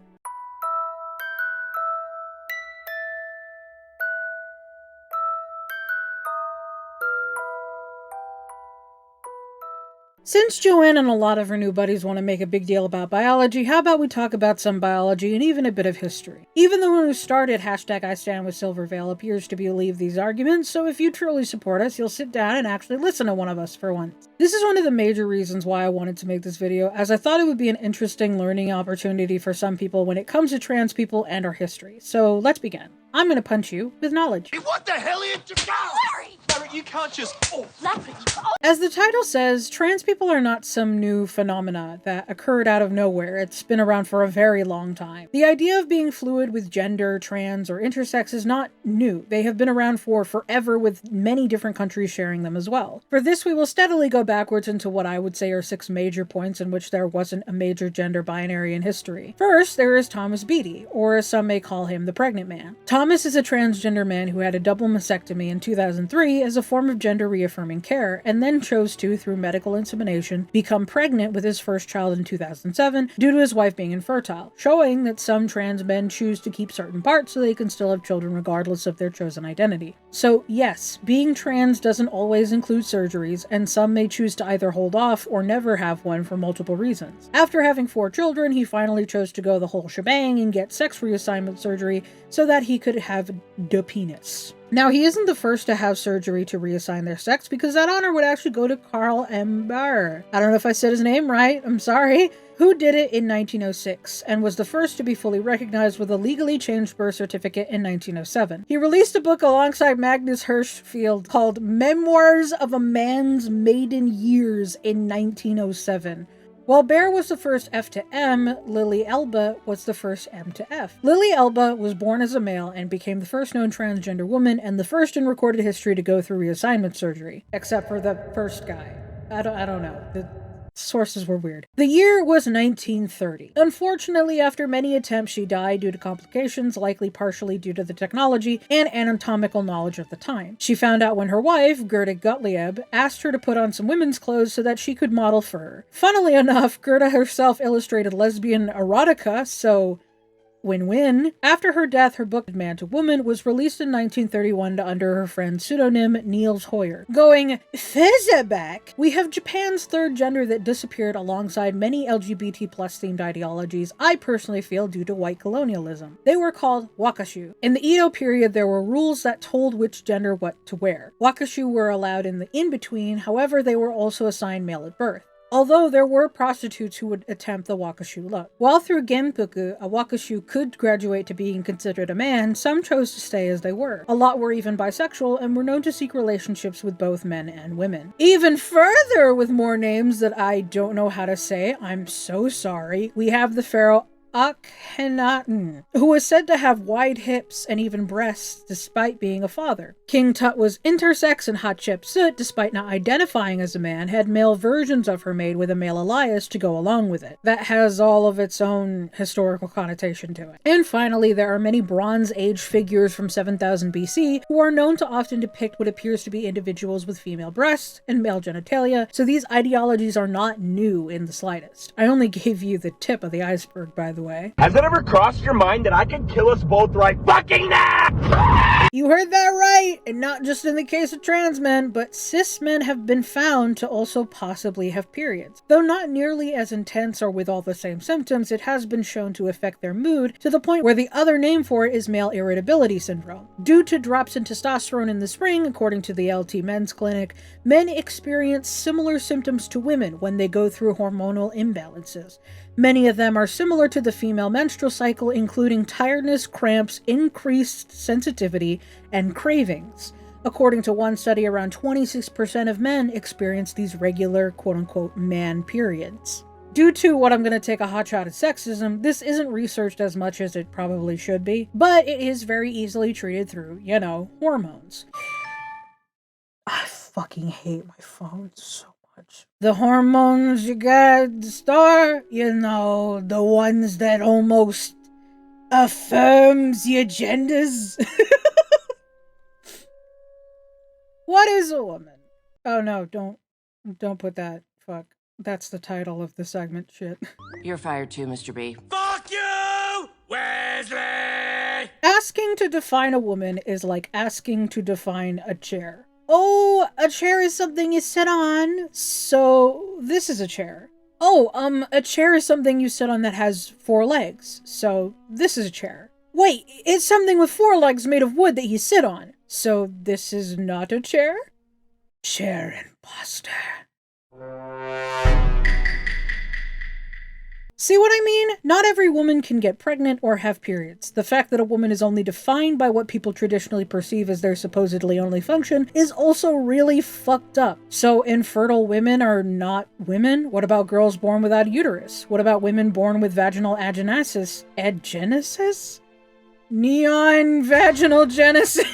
Since Joanne and a lot of her new buddies want to make a big deal about biology, how about we talk about some biology and even a bit of history? Even the one who started #IStandWithSilverveil appears to believe these arguments, so if you truly support us, you'll sit down and actually listen to one of us for once. This is one of the major reasons why I wanted to make this video, as I thought it would be an interesting learning opportunity for some people when it comes to trans people and our history. So let's begin. I'm gonna punch you with knowledge. Hey, what the hell are you doing? Larry! Larry, you can't just... Oh, Larry! As the title says, trans people are not some new phenomena that occurred out of nowhere. It's been around for a very long time. The idea of being fluid with gender, trans, or intersex is not new. They have been around for forever, with many different countries sharing them as well. For this, we will steadily go backwards into what I would say are 6 major points in which there wasn't a major gender binary in history. First, there is Thomas Beatty, or as some may call him, the pregnant man. Thomas is a transgender man who had a double mastectomy in 2003 as a form of gender reaffirming care, and then chose to, through medical insemination, become pregnant with his first child in 2007 due to his wife being infertile, showing that some trans men choose to keep certain parts so they can still have children regardless of their chosen identity. So yes, being trans doesn't always include surgeries, and some may choose to either hold off or never have one for multiple reasons. After having 4 children, he finally chose to go the whole shebang and get sex reassignment surgery so that he could have the penis. Now, he isn't the first to have surgery to reassign their sex, because that honor would actually go to Carl M. Baer. I don't know if I said his name right, I'm sorry. Who did it in 1906, and was the first to be fully recognized with a legally changed birth certificate in 1907. He released a book alongside Magnus Hirschfeld called Memoirs of a Man's Maiden Years in 1907. While Baer was the first F to M, Lily Elba was the first M to F. Lily Elba was born as a male and became the first known transgender woman and the first in recorded history to go through reassignment surgery. Except for the first guy. I don't know. The sources were weird. The year was 1930. Unfortunately, after many attempts, she died due to complications, likely partially due to the technology and anatomical knowledge of the time. She found out when her wife, Gerda Gottlieb, asked her to put on some women's clothes so that she could model for her. Funnily enough, Gerda herself illustrated lesbian erotica, so win-win. After her death, her book, Man to Woman, was released in 1931 under her friend's pseudonym Niels Hoyer. Going further back, we have Japan's third gender that disappeared alongside many LGBT+ themed ideologies, I personally feel due to white colonialism. They were called wakashu. In the Edo period, there were rules that told which gender what to wear. Wakashu were allowed in the in-between, however they were also assigned male at birth. Although there were prostitutes who would attempt the wakashu look. While through Genpuku, a wakashu could graduate to being considered a man, some chose to stay as they were. A lot were even bisexual and were known to seek relationships with both men and women. Even further, with more names that I don't know how to say, I'm so sorry, we have the pharaoh Akhenaten, who was said to have wide hips and even breasts despite being a father. King Tut was intersex, and Hatshepsut, despite not identifying as a man, had male versions of her made with a male Elias to go along with it. That has all of its own historical connotation to it. And finally, there are many Bronze Age figures from 7000 BC who are known to often depict what appears to be individuals with female breasts and male genitalia, so these ideologies are not new in the slightest. I only gave you the tip of the iceberg, by the way. Has it ever crossed your mind that I could kill us both right fucking now? You heard that right! And not just in the case of trans men, but cis men have been found to also possibly have periods. Though not nearly as intense or with all the same symptoms, it has been shown to affect their mood to the point where the other name for it is male irritability syndrome. Due to drops in testosterone in the spring, according to the LT Men's Clinic, men experience similar symptoms to women when they go through hormonal imbalances. Many of them are similar to the female menstrual cycle, including tiredness, cramps, increased sensitivity, and cravings. According to one study, around 26% of men experience these regular quote-unquote man periods. Due to what I'm going to take a hot shot at sexism, this isn't researched as much as it probably should be, but it is very easily treated through, you know, hormones. I fucking hate my phone so much. The hormones you got at the start, you know, the ones that almost affirms your genders. What is a woman? Oh no, don't put that. Fuck. That's the title of the segment, shit. You're fired too, Mr. B. Fuck you, Wesley! Asking to define a woman is like asking to define a chair. Oh, a chair is something you sit on. So this is a chair. Oh, a chair is something you sit on that has 4 legs. So this is a chair. Wait, it's something with 4 legs made of wood that you sit on. So this is not a chair? Chair imposter. See what I mean? Not every woman can get pregnant or have periods. The fact that a woman is only defined by what people traditionally perceive as their supposedly only function is also really fucked up. So infertile women are not women? What about girls born without uterus? What about women born with vaginal agenesis? Agenesis? Neon vaginal genesis?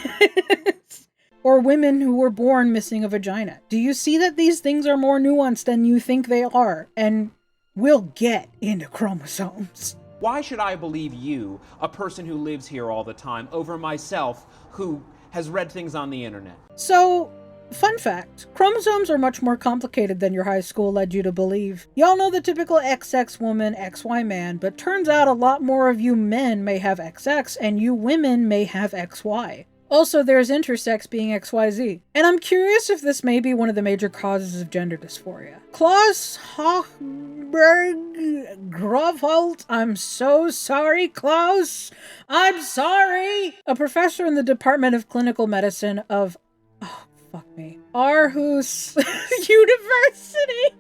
Or women who were born missing a vagina. Do you see that these things are more nuanced than you think they are? And we'll get into chromosomes. Why should I believe you, a person who lives here all the time, over myself, who has read things on the internet? So, fun fact, chromosomes are much more complicated than your high school led you to believe. Y'all know the typical XX woman, XY man, but turns out a lot more of you men may have XX and you women may have XY. Also, there's intersex being XYZ. And I'm curious if this may be one of the major causes of gender dysphoria. Klaus Hochberg Grovholt, I'm so sorry, Klaus. I'm sorry. A professor in the Department of Clinical Medicine of, oh, fuck me, Aarhus University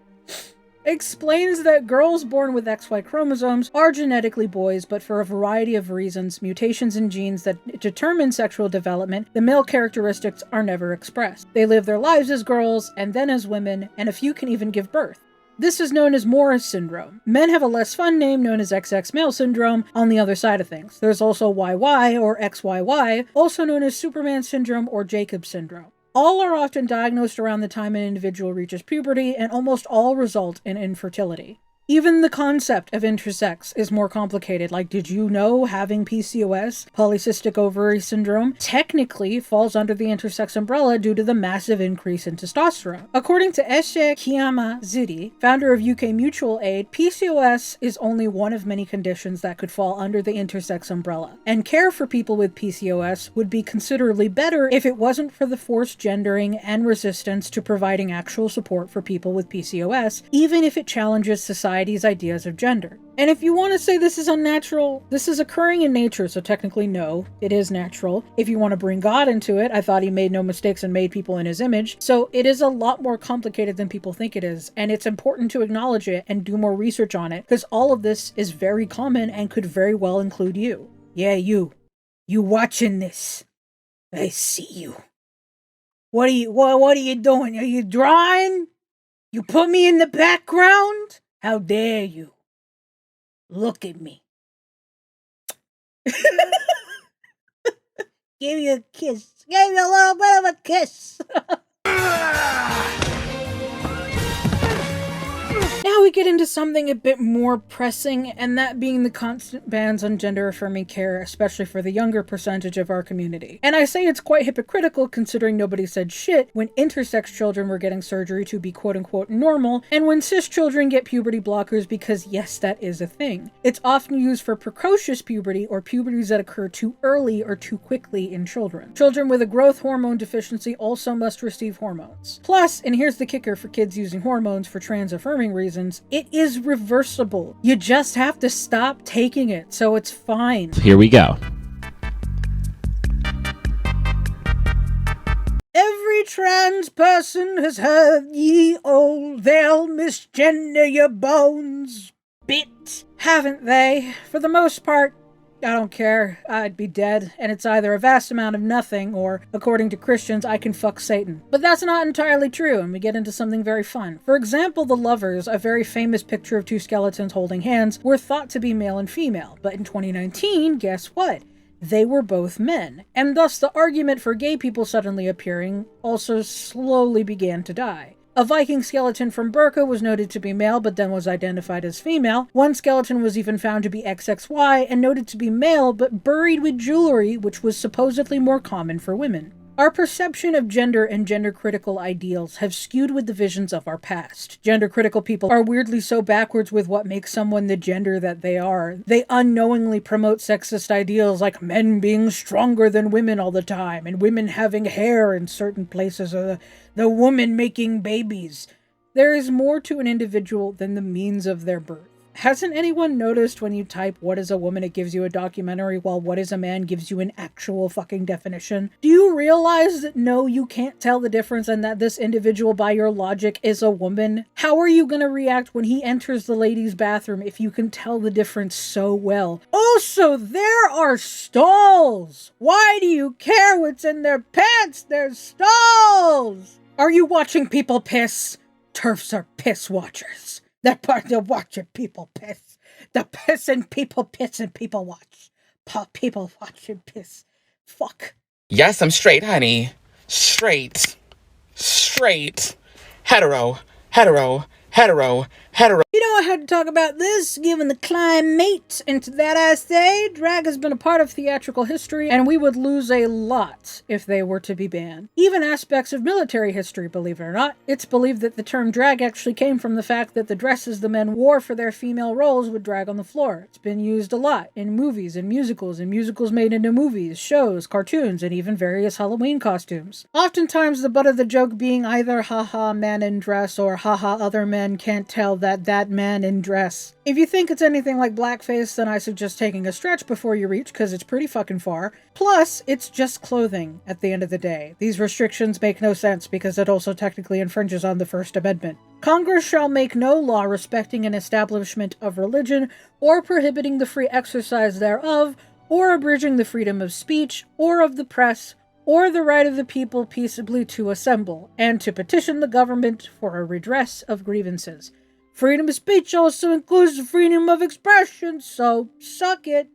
explains that girls born with XY chromosomes are genetically boys, but for a variety of reasons, mutations in genes that determine sexual development, the male characteristics are never expressed. They live their lives as girls, and then as women, and a few can even give birth. This is known as Morris syndrome. Men have a less fun name known as XX male syndrome on the other side of things. There's also YY or XYY, also known as Superman syndrome or Jacob syndrome. All are often diagnosed around the time an individual reaches puberty, and almost all result in infertility. Even the concept of intersex is more complicated. Like, did you know having PCOS, polycystic ovary syndrome, technically falls under the intersex umbrella due to the massive increase in testosterone? According to Eshe Kiyama-Zidi, founder of UK Mutual Aid, PCOS is only one of many conditions that could fall under the intersex umbrella, and care for people with PCOS would be considerably better if it wasn't for the forced gendering and resistance to providing actual support for people with PCOS, even if it challenges society's ideas of gender. And if you want to say this is unnatural, this is occurring in nature, so technically no, it is natural. If you want to bring God into it, I thought he made no mistakes and made people in his image, so it is a lot more complicated than people think it is, and it's important to acknowledge it and do more research on it, because all of this is very common and could very well include you. Yeah, you watching this. I see you. What are you doing? Are you drawing? You put me in the background? How dare you? Look at me. Give you a kiss. Give you a little bit of a kiss. Now we get into something a bit more pressing, and that being the constant bans on gender-affirming care, especially for the younger percentage of our community. And I say it's quite hypocritical considering nobody said shit when intersex children were getting surgery to be quote-unquote normal, and when cis children get puberty blockers because yes, that is a thing. It's often used for precocious puberty or puberties that occur too early or too quickly in children. Children with a growth hormone deficiency also must receive hormones. Plus, and here's the kicker for kids using hormones for trans-affirming reasons, it is reversible. You just have to stop taking it, so it's fine. Here we go. Every trans person has heard ye old, they'll misgender your bones bit, haven't they? For the most part, I don't care. I'd be dead, and it's either a vast amount of nothing, or, according to Christians, I can fuck Satan. But that's not entirely true, and we get into something very fun. For example, the Lovers, a very famous picture of two skeletons holding hands, were thought to be male and female, but in 2019, guess what? They were both men, and thus the argument for gay people suddenly appearing also slowly began to die. A Viking skeleton from Burka was noted to be male, but then was identified as female. One skeleton was even found to be XXY and noted to be male, but buried with jewelry, which was supposedly more common for women. Our perception of gender and gender-critical ideals have skewed with the visions of our past. Gender-critical people are weirdly so backwards with what makes someone the gender that they are. They unknowingly promote sexist ideals like men being stronger than women all the time, and women having hair in certain places, or the woman making babies. There is more to an individual than the means of their birth. Hasn't anyone noticed when you type "what is a woman" it gives you a documentary, while "what is a man" gives you an actual fucking definition? Do you realize that no, you can't tell the difference and that this individual by your logic is a woman? How are you gonna react when he enters the ladies' bathroom if you can tell the difference so well? Also, there are stalls! Why do you care what's in their pants? There's stalls! Are you watching people piss? TERFs are piss watchers. That part of watching people piss. The pissing people piss and people watch. People watching piss. Fuck. Yes, I'm straight, honey. Straight. Straight. Hetero. Hetero. Hetero. Hetero. You know I had to talk about this, given the climate, and to that I say, drag has been a part of theatrical history, and we would lose a lot if they were to be banned. Even aspects of military history, believe it or not. It's believed that the term drag actually came from the fact that the dresses the men wore for their female roles would drag on the floor. It's been used a lot in movies and musicals made into movies, shows, cartoons, and even various Halloween costumes. Oftentimes the butt of the joke being either haha man in dress or haha other men can't tell that man in dress. If you think it's anything like blackface, then I suggest taking a stretch before you reach, because it's pretty fucking far. Plus, it's just clothing at the end of the day. These restrictions make no sense because it also technically infringes on the First Amendment. Congress shall make no law respecting an establishment of religion, or prohibiting the free exercise thereof, or abridging the freedom of speech, or of the press, or the right of the people peaceably to assemble, and to petition the government for a redress of grievances. Freedom of speech also includes the freedom of expression, so suck it.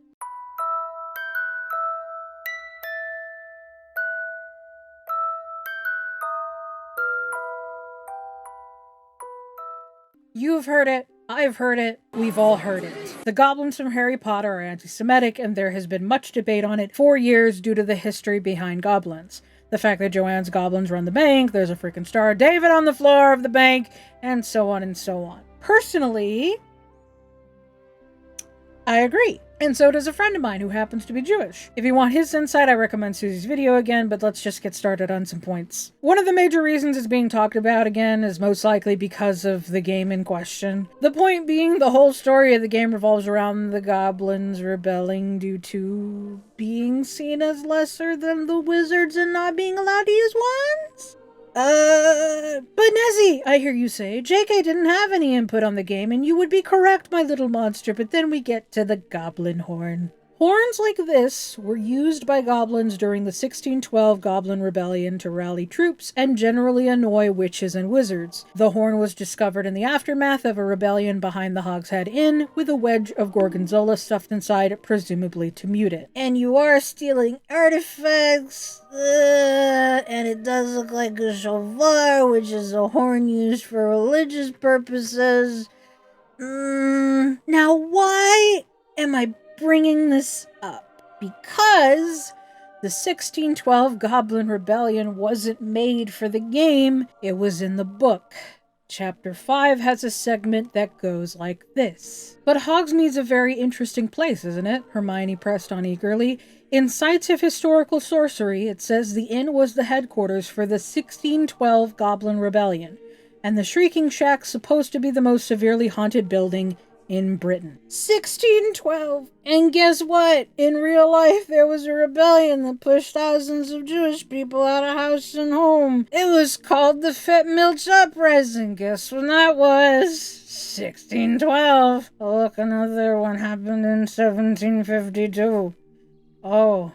You've heard it. I've heard it. We've all heard it. The goblins from Harry Potter are anti-Semitic, and there has been much debate on it for years due to the history behind goblins. The fact that Joanne's goblins run the bank, there's a freaking Star of David on the floor of the bank, and so on and so on. Personally, I agree. And so does a friend of mine who happens to be Jewish. If you want his insight, I recommend Susie's video again, but let's just get started on some points. One of the major reasons it's being talked about again is most likely because of the game in question. The point being, the whole story of the game revolves around the goblins rebelling due to being seen as lesser than the wizards and not being allowed to use wands? But Nezzy, I hear you say, JK didn't have any input on the game, and you would be correct, my little monster, but then we get to the goblin horn. Horns like this were used by goblins during the 1612 Goblin Rebellion to rally troops and generally annoy witches and wizards. The horn was discovered in the aftermath of a rebellion behind the Hogshead Inn, with a wedge of gorgonzola stuffed inside, presumably to mute it. And you are stealing artifacts, and it does look like a shofar, which is a horn used for religious purposes. Now why am I bringing this up? Because the 1612 Goblin Rebellion wasn't made for the game, it was in the book. Chapter 5 has a segment that goes like this. But Hogsmeade's a very interesting place, isn't it? Hermione pressed on eagerly. In Sites of Historical Sorcery, it says the inn was the headquarters for the 1612 Goblin Rebellion, and the Shrieking Shack's supposed to be the most severely haunted building in Britain. 1612! And guess what? In real life, there was a rebellion that pushed thousands of Jewish people out of house and home. It was called the Fet Milch Uprising. Guess when that was? 1612. Look, another one happened in 1752. Oh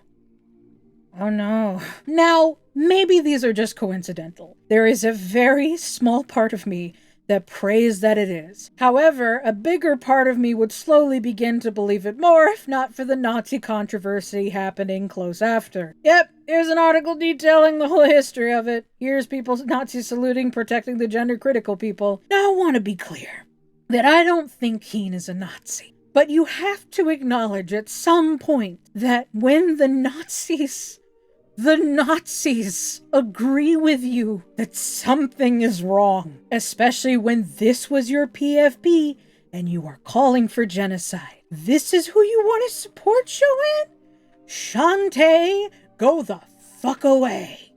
no. Now, maybe these are just coincidental. There is a very small part of me that prays that it is. However, a bigger part of me would slowly begin to believe it more, if not for the Nazi controversy happening close after. Yep, here's an article detailing the whole history of it. Here's people Nazi saluting, protecting the gender-critical people. Now, I want to be clear that I don't think Keen is a Nazi. But you have to acknowledge at some point that when the Nazis The Nazis agree with you that something is wrong, especially when this was your PFP and you are calling for genocide. This is who you want to support, Joanne? Shantae, go the fuck away.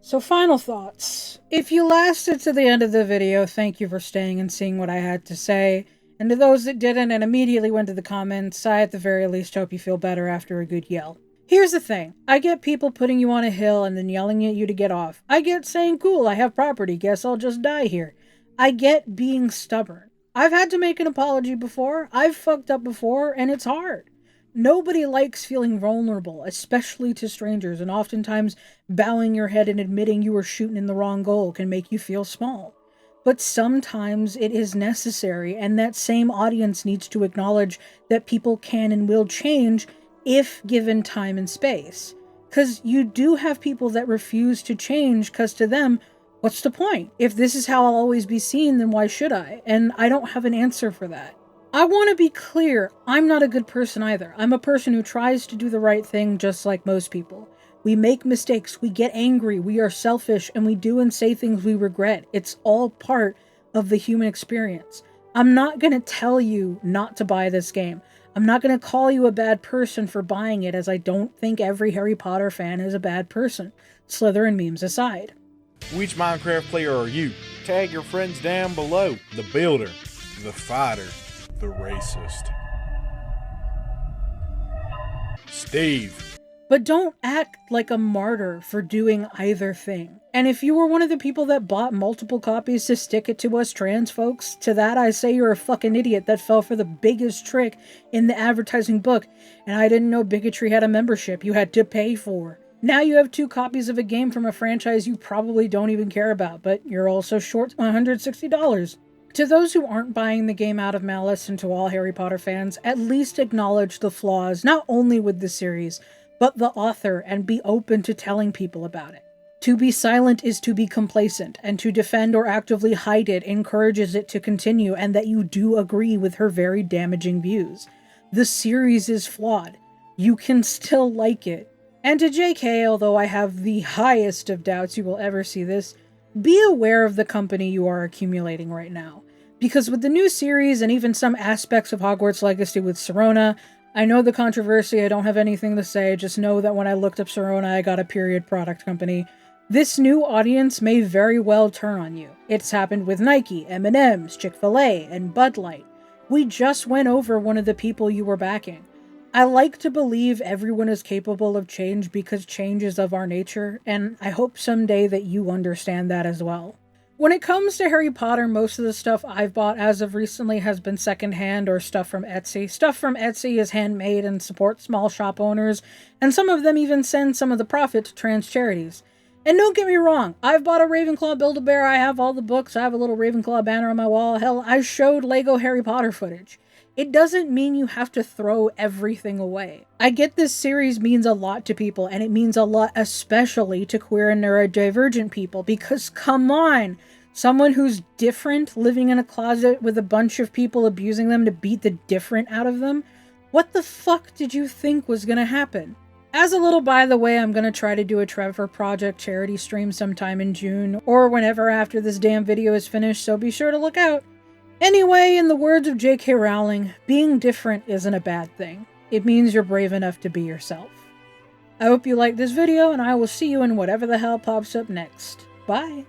So final thoughts. If you lasted to the end of the video, thank you for staying and seeing what I had to say. And to those that didn't and immediately went to the comments, I at the very least hope you feel better after a good yell. Here's the thing. I get people putting you on a hill and then yelling at you to get off. I get saying, cool, I have property, guess I'll just die here. I get being stubborn. I've had to make an apology before, I've fucked up before, and it's hard. Nobody likes feeling vulnerable, especially to strangers, and oftentimes bowing your head and admitting you were shooting in the wrong goal can make you feel small. But sometimes it is necessary, and that same audience needs to acknowledge that people can and will change if given time and space. Because you do have people that refuse to change, because to them, what's the point? If this is how I'll always be seen, then why should I? And I don't have an answer for that. I want to be clear, I'm not a good person either. I'm a person who tries to do the right thing just like most people. We make mistakes, we get angry, we are selfish, and we do and say things we regret. It's all part of the human experience. I'm not going to tell you not to buy this game. I'm not going to call you a bad person for buying it, as I don't think every Harry Potter fan is a bad person. Slytherin memes aside. Which Minecraft player are you? Tag your friends down below. The builder, the fighter, the racist. Steve. But don't act like a martyr for doing either thing. And if you were one of the people that bought multiple copies to stick it to us trans folks, to that I say you're a fucking idiot that fell for the biggest trick in the advertising book, and I didn't know bigotry had a membership you had to pay for. Now you have 2 copies of a game from a franchise you probably don't even care about, but you're also short $160. To those who aren't buying the game out of malice, and to all Harry Potter fans, at least acknowledge the flaws not only with the series, but the author, and be open to telling people about it. To be silent is to be complacent, and to defend or actively hide it encourages it to continue, and that you do agree with her very damaging views. The series is flawed. You can still like it. And to JK, although I have the highest of doubts you will ever see this, be aware of the company you are accumulating right now. Because with the new series, and even some aspects of Hogwarts Legacy with Sirona, I know the controversy, I don't have anything to say, just know that when I looked up Sirona, I got a period product company. This new audience may very well turn on you. It's happened with Nike, M&M's, Chick-fil-A, and Bud Light. We just went over one of the people you were backing. I like to believe everyone is capable of change because change is of our nature, and I hope someday that you understand that as well. When it comes to Harry Potter, most of the stuff I've bought as of recently has been secondhand or stuff from Etsy. Stuff from Etsy is handmade and supports small shop owners, and some of them even send some of the profit to trans charities. And don't get me wrong, I've bought a Ravenclaw Build-A-Bear, I have all the books, I have a little Ravenclaw banner on my wall, hell, I showed Lego Harry Potter footage. It doesn't mean you have to throw everything away. I get this series means a lot to people, and it means a lot especially to queer and neurodivergent people, because come on, someone who's different living in a closet with a bunch of people abusing them to beat the different out of them? What the fuck did you think was gonna happen? As a little by the way, I'm gonna try to do a Trevor Project charity stream sometime in June, or whenever after this damn video is finished, so be sure to look out. Anyway, in the words of J.K. Rowling, being different isn't a bad thing. It means you're brave enough to be yourself. I hope you liked this video, and I will see you in whatever the hell pops up next. Bye!